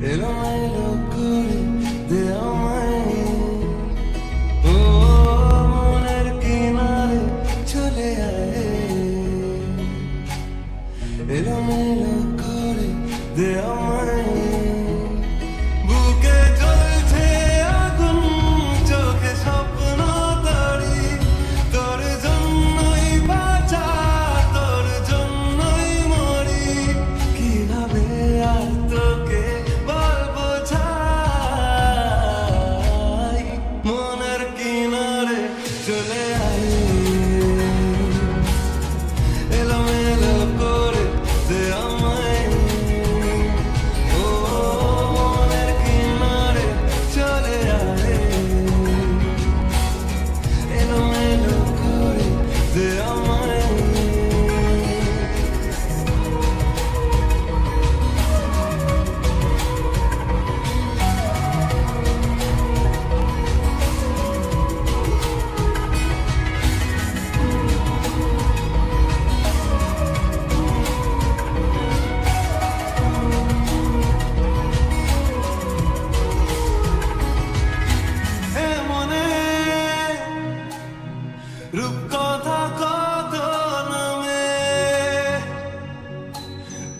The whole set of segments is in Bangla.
এলোমেলো করে দে আমায়, ও মনের কিনারে চলে আয়, এলোমেলো করে দে আমায়। বুকে জ্বলছে আগুন, চোখে স্বপ্ন তরি, তোর জন্যই বাঁচা, তোর জন্যই মরি। কিভাবে আর তোকে বলবো ছাই, মনের কিনারে চলে আয়, এলোমেলো করে দে আমায়, ও মনের কিনারে চলে আয়, এলোমেলো করে দে আমায়। হে মনে রূপকথা কত নামে,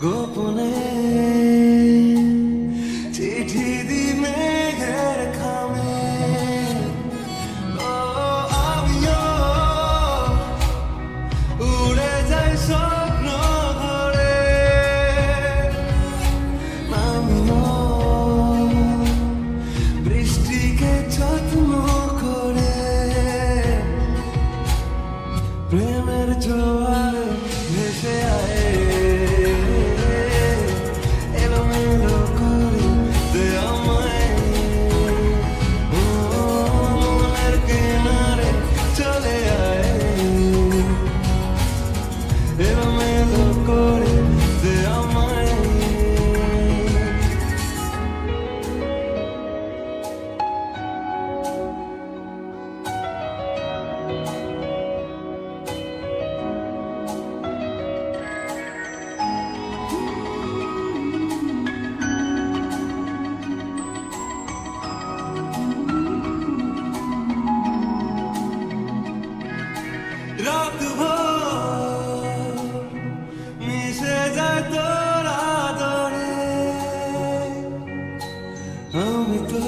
গোপনে চিঠি দি মেঘের খামে, ও আমিও উড়ে যাই স্বপ্ন ঘরে, আমিও বৃষ্টিকে যত্ন করে, প্রেমের জোয়ারে ভেসে আয়, এলোমেলো করে দে আমায়, ও মনের কিনারে চলে আয়, এলোমেলো করে দে আমায়। রাত ভোর মিশে যায় তোর আদরে, আমি তো